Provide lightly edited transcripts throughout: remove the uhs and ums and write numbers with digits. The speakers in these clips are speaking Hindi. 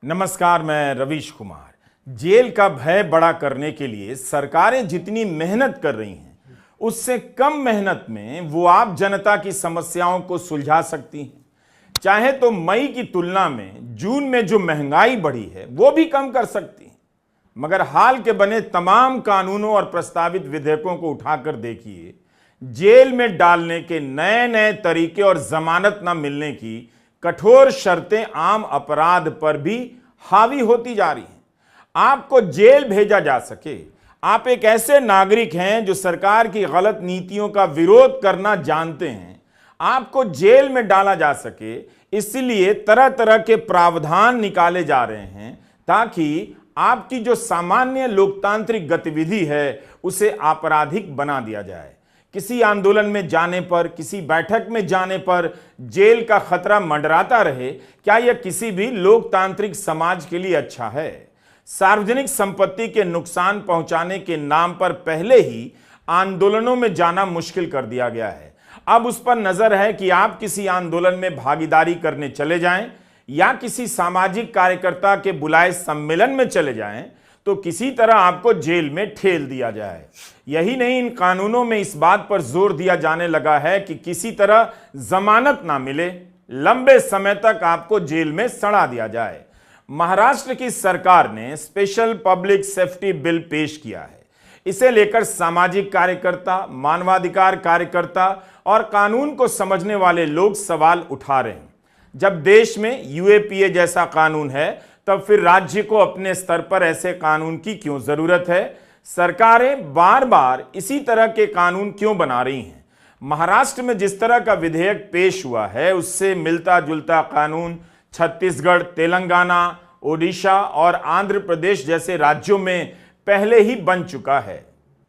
नमस्कार, मैं रवीश कुमार। जेल का भय बड़ा करने के लिए सरकारें जितनी मेहनत कर रही हैं, उससे कम मेहनत में वो आप जनता की समस्याओं को सुलझा सकती हैं। चाहे तो मई की तुलना में जून में जो महंगाई बढ़ी है वो भी कम कर सकती हैं। मगर हाल के बने तमाम कानूनों और प्रस्तावित विधेयकों को उठाकर देखिए, जेल में डालने के नए नए तरीके और जमानत न मिलने की कठोर शर्तें आम अपराध पर भी हावी होती जा रही हैं। आपको जेल भेजा जा सके, आप एक ऐसे नागरिक हैं जो सरकार की गलत नीतियों का विरोध करना जानते हैं, आपको जेल में डाला जा सके, इसलिए तरह तरह के प्रावधान निकाले जा रहे हैं ताकि आपकी जो सामान्य लोकतांत्रिक गतिविधि है उसे आपराधिक बना दिया जाए। किसी आंदोलन में जाने पर, किसी बैठक में जाने पर जेल का खतरा मंडराता रहे, क्या यह किसी भी लोकतांत्रिक समाज के लिए अच्छा है? सार्वजनिक संपत्ति के नुकसान पहुंचाने के नाम पर पहले ही आंदोलनों में जाना मुश्किल कर दिया गया है। अब उस पर नजर है कि आप किसी आंदोलन में भागीदारी करने चले जाएं या किसी सामाजिक कार्यकर्ता के बुलाए सम्मेलन में चले जाएं तो किसी तरह आपको जेल में ठेल दिया जाए। यही नहीं, इन कानूनों में इस बात पर जोर दिया जाने लगा है कि किसी तरह जमानत ना मिले, लंबे समय तक आपको जेल में सड़ा दिया जाए। महाराष्ट्र की सरकार ने स्पेशल पब्लिक सेफ्टी बिल पेश किया है। इसे लेकर सामाजिक कार्यकर्ता, मानवाधिकार कार्यकर्ता और कानून को समझने वाले लोग सवाल उठा रहे हैं। जब देश में यूएपीए जैसा कानून है, तब फिर राज्य को अपने स्तर पर ऐसे कानून की क्यों जरूरत है? सरकारें बार बार इसी तरह के कानून क्यों बना रही हैं? महाराष्ट्र में जिस तरह का विधेयक पेश हुआ है, उससे मिलता जुलता कानून छत्तीसगढ़, तेलंगाना, ओडिशा और आंध्र प्रदेश जैसे राज्यों में पहले ही बन चुका है।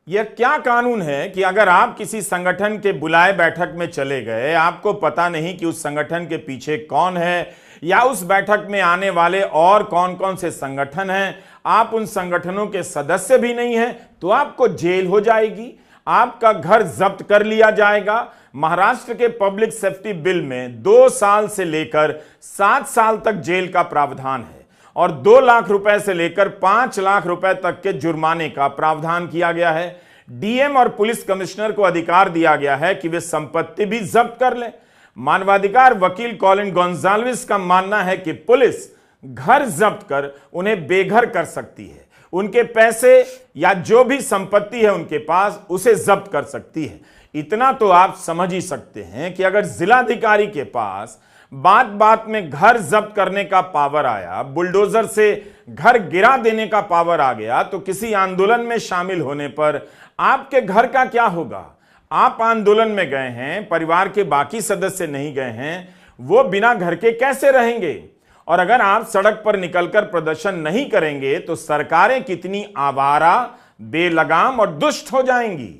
यह क्या कानून है कि अगर आप किसी संगठन के बुलाए बैठक में चले गए, आपको पता नहीं कि उस संगठन के पीछे कौन है या उस बैठक में आने वाले और कौन कौन से संगठन हैं, आप उन संगठनों के सदस्य भी नहीं हैं, तो आपको जेल हो जाएगी, आपका घर जब्त कर लिया जाएगा। महाराष्ट्र के पब्लिक सेफ्टी बिल में 2 साल से लेकर 7 साल तक जेल का प्रावधान है और 2 लाख रुपए से लेकर 5 लाख रुपए तक के जुर्माने का प्रावधान किया गया है। डीएम और पुलिस कमिश्नर को अधिकार दिया गया है कि वे संपत्ति भी जब्त कर लें। मानवाधिकार वकील कॉलिन गोंजाल्विस का मानना है कि पुलिस घर जब्त कर उन्हें बेघर कर सकती है, उनके पैसे या जो भी संपत्ति है उनके पास उसे जब्त कर सकती है। इतना तो आप समझ ही सकते हैं कि अगर जिलाधिकारी के पास बात बात में घर जब्त करने का पावर आया, बुलडोजर से घर गिरा देने का पावर आ गया, तो किसी आंदोलन में शामिल होने पर आपके घर का क्या होगा? आप आंदोलन में गए हैं, परिवार के बाकी सदस्य नहीं गए हैं, वो बिना घर के कैसे रहेंगे? और अगर आप सड़क पर निकलकर प्रदर्शन नहीं करेंगे तो सरकारें कितनी आवारा, बेलगाम और दुष्ट हो जाएंगी।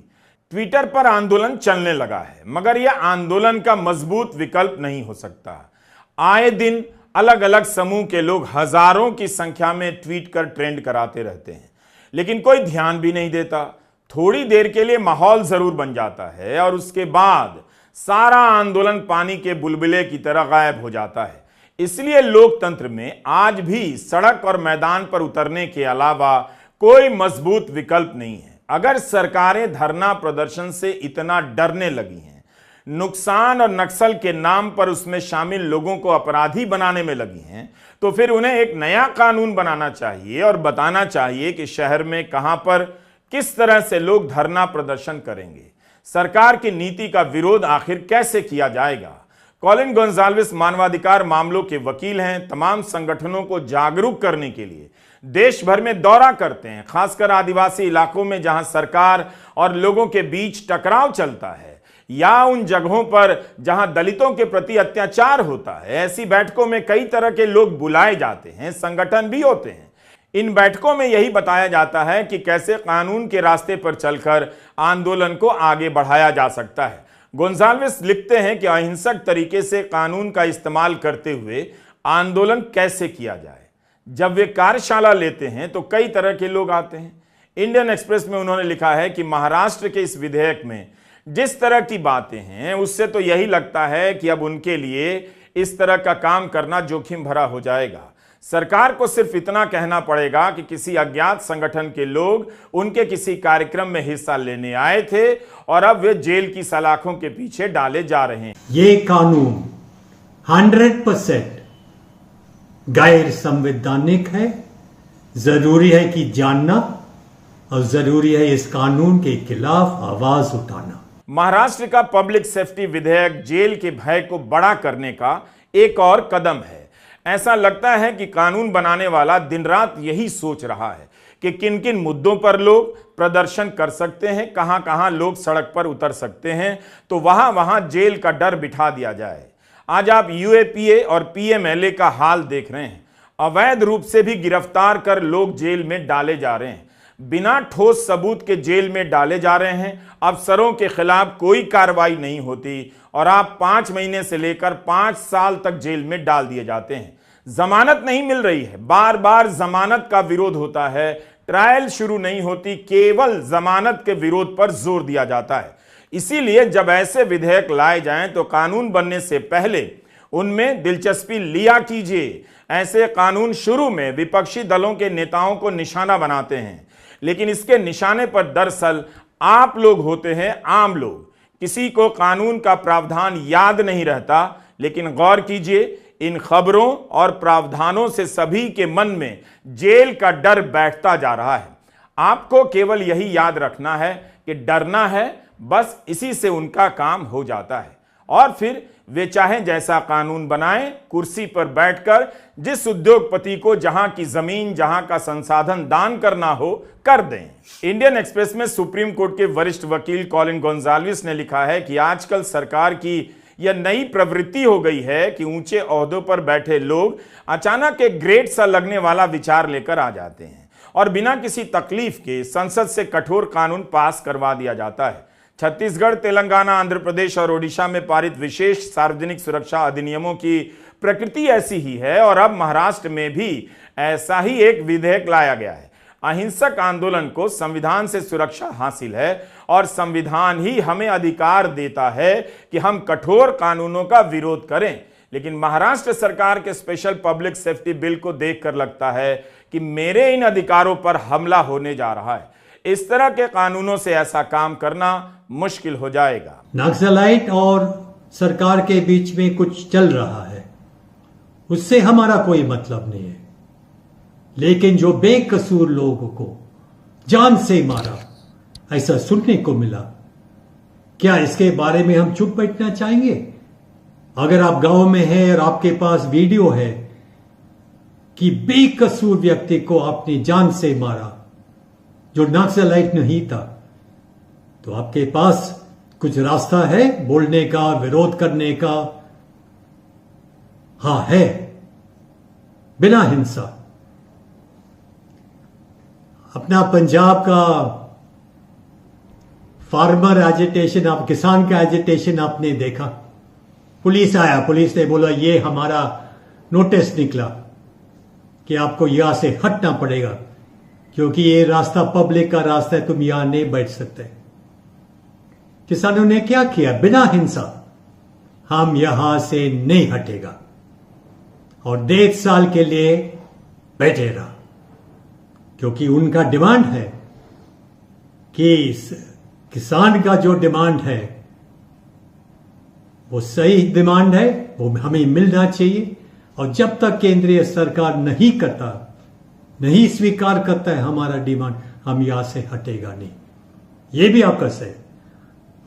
ट्विटर पर आंदोलन चलने लगा है, मगर यह आंदोलन का मजबूत विकल्प नहीं हो सकता। आए दिन अलग अलग समूह के लोग हजारों की संख्या में ट्वीट कर ट्रेंड कराते रहते हैं, लेकिन कोई ध्यान भी नहीं देता। थोड़ी देर के लिए माहौल जरूर बन जाता है और उसके बाद सारा आंदोलन पानी के बुलबुले की तरह गायब हो जाता है। इसलिए लोकतंत्र में आज भी सड़क और मैदान पर उतरने के अलावा कोई मजबूत विकल्प नहीं है। अगर सरकारें धरना प्रदर्शन से इतना डरने लगी हैं, नुकसान और नक्सल के नाम पर उसमें शामिल लोगों को अपराधी बनाने में लगी हैं, तो फिर उन्हें एक नया कानून बनाना चाहिए और बताना चाहिए कि शहर में कहां पर किस तरह से लोग धरना प्रदर्शन करेंगे। सरकार की नीति का विरोध आखिर कैसे किया जाएगा? कॉलिन गोंजाल्विस मानवाधिकार मामलों के वकील हैं। तमाम संगठनों को जागरूक करने के लिए देश भर में दौरा करते हैं, खासकर आदिवासी इलाकों में जहां सरकार और लोगों के बीच टकराव चलता है या उन जगहों पर जहां दलितों के प्रति अत्याचार होता है। ऐसी बैठकों में कई तरह के लोग बुलाए जाते हैं, संगठन भी होते हैं। इन बैठकों में यही बताया जाता है कि कैसे कानून के रास्ते पर चलकर आंदोलन को आगे बढ़ाया जा सकता है। गोंजाल्विस लिखते हैं कि अहिंसक तरीके से कानून का इस्तेमाल करते हुए आंदोलन कैसे किया जाए। जब वे कार्यशाला लेते हैं तो कई तरह के लोग आते हैं। इंडियन एक्सप्रेस में उन्होंने लिखा है कि महाराष्ट्र के इस विधेयक में जिस तरह की बातें हैं, उससे तो यही लगता है कि अब उनके लिए इस तरह का काम करना जोखिम भरा हो जाएगा। सरकार को सिर्फ इतना कहना पड़ेगा कि किसी अज्ञात संगठन के लोग उनके किसी कार्यक्रम में हिस्सा लेने आए थे और अब वे जेल की सलाखों के पीछे डाले जा रहे हैं। ये कानून 100% गैर संवैधानिक है। जरूरी है कि जानना और जरूरी है इस कानून के खिलाफ आवाज उठाना। महाराष्ट्र का पब्लिक सेफ्टी विधेयक जेल के भय को बड़ा करने का एक और कदम है। ऐसा लगता है कि कानून बनाने वाला दिन रात यही सोच रहा है कि किन किन मुद्दों पर लोग प्रदर्शन कर सकते हैं, कहां कहां लोग सड़क पर उतर सकते हैं, तो वहां वहां जेल का डर बिठा दिया जाए। आज आप यूएपीए और पीएमएलए का हाल देख रहे हैं। अवैध रूप से भी गिरफ्तार कर लोग जेल में डाले जा रहे हैं, बिना ठोस सबूत के जेल में डाले जा रहे हैं। अफसरों के खिलाफ कोई कार्रवाई नहीं होती और आप 5 महीने से लेकर 5 साल तक जेल में डाल दिए जाते हैं। जमानत नहीं मिल रही है, बार बार जमानत का विरोध होता है, ट्रायल शुरू नहीं होती, केवल जमानत के विरोध पर जोर दिया जाता है। इसीलिए जब ऐसे विधेयक लाए जाएं तो कानून बनने से पहले उनमें दिलचस्पी लिया कीजिए। ऐसे कानून शुरू में विपक्षी दलों के नेताओं को निशाना बनाते हैं, लेकिन इसके निशाने पर दरअसल आप लोग होते हैं, आम लोग। किसी को कानून का प्रावधान याद नहीं रहता, लेकिन गौर कीजिए, इन खबरों और प्रावधानों से सभी के मन में जेल का डर बैठता जा रहा है। आपको केवल यही याद रखना है कि डरना है, बस इसी से उनका काम हो जाता है। और फिर वे चाहे जैसा कानून बनाएं, कुर्सी पर बैठकर जिस उद्योगपति को जहां की जमीन, जहां का संसाधन दान करना हो, कर दें। इंडियन एक्सप्रेस में सुप्रीम कोर्ट के वरिष्ठ वकील कॉलिन गोंजाल्विस ने लिखा है कि आजकल सरकार की यह नई प्रवृत्ति हो गई है कि ऊंचे ओहदों पर बैठे लोग अचानक एक ग्रेट सा लगने वाला विचार लेकर आ जाते हैं और बिना किसी तकलीफ के संसद से कठोर कानून पास करवा दिया जाता है। छत्तीसगढ़, तेलंगाना, आंध्र प्रदेश और ओडिशा में पारित विशेष सार्वजनिक सुरक्षा अधिनियमों की प्रकृति ऐसी ही है और अब महाराष्ट्र में भी ऐसा ही एक विधेयक लाया गया है। अहिंसक आंदोलन को संविधान से सुरक्षा हासिल है और संविधान ही हमें अधिकार देता है कि हम कठोर कानूनों का विरोध करें। लेकिन महाराष्ट्र सरकार के स्पेशल पब्लिक सेफ्टी बिल को देखकर लगता है कि मेरे इन अधिकारों पर हमला होने जा रहा है। इस तरह के कानूनों से ऐसा काम करना मुश्किल हो जाएगा। नक्सलाइट और सरकार के बीच में कुछ चल रहा है, उससे हमारा कोई मतलब नहीं है, लेकिन जो बेकसूर लोगों को जान से मारा, ऐसा सुनने को मिला, क्या इसके बारे में हम चुप बैठना चाहेंगे? अगर आप गांव में हैं और आपके पास वीडियो है कि बेकसूर व्यक्ति को अपनी जान से मारा जो नक्सलाइट नहीं था, तो आपके पास कुछ रास्ता है बोलने का, विरोध करने का? हां है, बिना हिंसा। अपना पंजाब का फार्मर एजिटेशन, आप किसान का एजिटेशन आपने देखा। पुलिस आया, पुलिस ने बोला ये हमारा नोटिस निकला कि आपको यहां से हटना पड़ेगा क्योंकि ये रास्ता पब्लिक का रास्ता है, तुम यहां नहीं बैठ सकते। किसानों ने क्या किया? बिना हिंसा हम यहां से नहीं हटेगा और 1.5 साल के लिए बैठे रहा, क्योंकि उनका डिमांड है कि किसान का जो डिमांड है वो सही डिमांड है, वो हमें मिलना चाहिए। और जब तक केंद्रीय सरकार नहीं करता, नहीं स्वीकार करता है हमारा डिमांड, हम यहां से हटेगा नहीं। ये भी आपका सही।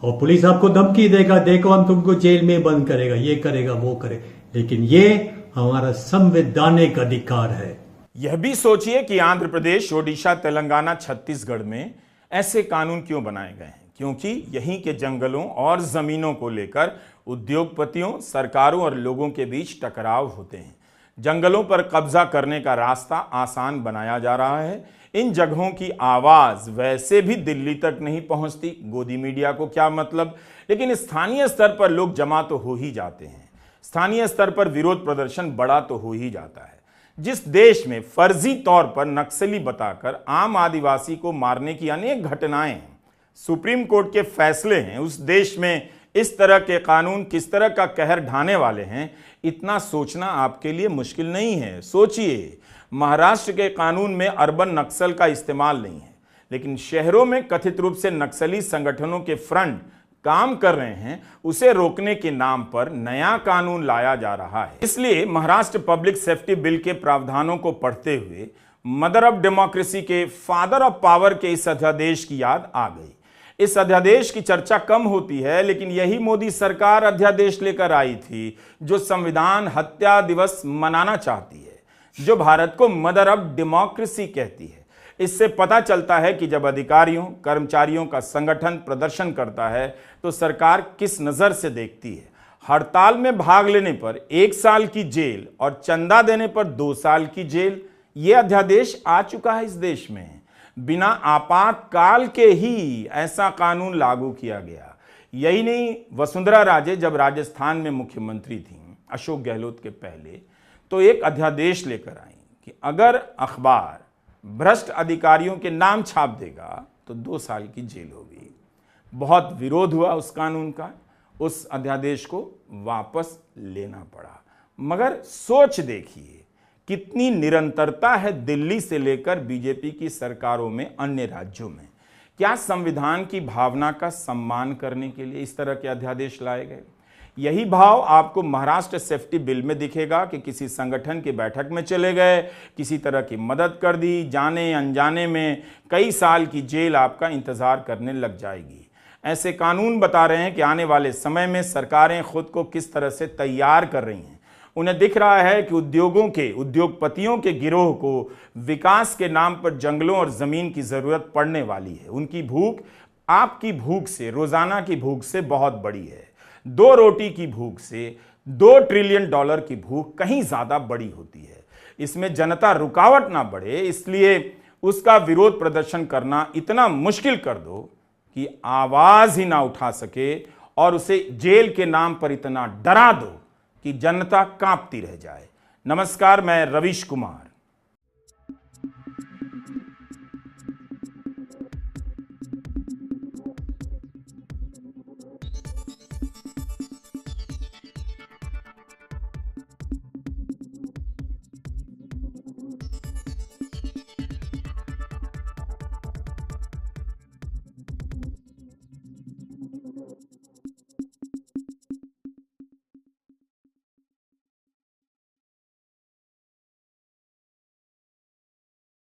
और पुलिस आपको धमकी देगा, देखो हम तुमको जेल में बंद करेगा, ये करेगा, वो करे, लेकिन ये हमारा संवैधानिक अधिकार है। यह भी सोचिए कि आंध्र प्रदेश, ओडिशा, तेलंगाना, छत्तीसगढ़ में ऐसे कानून क्यों बनाए गए हैं? क्योंकि यहीं के जंगलों और जमीनों को लेकर उद्योगपतियों, सरकारों और लोगों के बीच टकराव होते हैं। जंगलों पर कब्जा करने का रास्ता आसान बनाया जा रहा है। इन जगहों की आवाज वैसे भी दिल्ली तक नहीं पहुंचती, गोदी मीडिया को क्या मतलब, लेकिन स्थानीय स्तर पर लोग जमा तो हो ही जाते हैं। स्थानीय स्तर पर विरोध प्रदर्शन बड़ा तो हो ही जाता है। जिस देश में फर्जी तौर पर नक्सली बताकर आम आदिवासी को मारने की अनेक घटनाएं सुप्रीम कोर्ट के फैसले हैं, उस देश में इस तरह के कानून किस तरह का कहर ढाने वाले हैं, इतना सोचना आपके लिए मुश्किल नहीं है। सोचिए, महाराष्ट्र के कानून में अर्बन नक्सल का इस्तेमाल नहीं है, लेकिन शहरों में कथित रूप से नक्सली संगठनों के फ्रंट काम कर रहे हैं, उसे रोकने के नाम पर नया कानून लाया जा रहा है। इसलिए महाराष्ट्र पब्लिक सेफ्टी बिल के प्रावधानों को पढ़ते हुए मदर ऑफ डेमोक्रेसी के फादर ऑफ पावर के इस अध्यादेश की याद आ गई। इस अध्यादेश की चर्चा कम होती है, लेकिन यही मोदी सरकार अध्यादेश लेकर आई थी जो संविधान हत्या दिवस मनाना चाहती है, जो भारत को मदर ऑफ डेमोक्रेसी कहती है। इससे पता चलता है कि जब अधिकारियों कर्मचारियों का संगठन प्रदर्शन करता है तो सरकार किस नजर से देखती है। हड़ताल में भाग लेने पर 1 साल की जेल और चंदा देने पर 2 साल की जेल, यह अध्यादेश आ चुका है इस देश में। बिना आपातकाल के ही ऐसा कानून लागू किया गया। यही नहीं, वसुंधरा राजे जब राजस्थान में मुख्यमंत्री थी अशोक गहलोत के पहले, तो एक अध्यादेश लेकर आई कि अगर अखबार भ्रष्ट अधिकारियों के नाम छाप देगा तो 2 साल की जेल होगी। बहुत विरोध हुआ उस कानून का, उस अध्यादेश को वापस लेना पड़ा। मगर सोच देखिए कितनी निरंतरता है दिल्ली से लेकर बीजेपी की सरकारों में अन्य राज्यों में। क्या संविधान की भावना का सम्मान करने के लिए इस तरह के अध्यादेश लाए गए? यही भाव आपको महाराष्ट्र सेफ्टी बिल में दिखेगा कि किसी संगठन की बैठक में चले गए, किसी तरह की मदद कर दी, जाने अनजाने में कई साल की जेल आपका इंतजार करने लग जाएगी। ऐसे कानून बता रहे हैं कि आने वाले समय में सरकारें खुद को किस तरह से तैयार कर रही हैं। उन्हें दिख रहा है कि उद्योगपतियों के गिरोह को विकास के नाम पर जंगलों और जमीन की जरूरत पड़ने वाली है। उनकी भूख आपकी भूख से, रोजाना की भूख से बहुत बड़ी है। 2 रोटी की भूख से $2 ट्रिलियन की भूख कहीं ज्यादा बड़ी होती है। इसमें जनता रुकावट ना बढ़े, इसलिए उसका विरोध प्रदर्शन करना इतना मुश्किल कर दो कि आवाज ही ना उठा सके और उसे जेल के नाम पर इतना डरा दो कि जनता कांपती रह जाए। नमस्कार, मैं रवीश कुमार।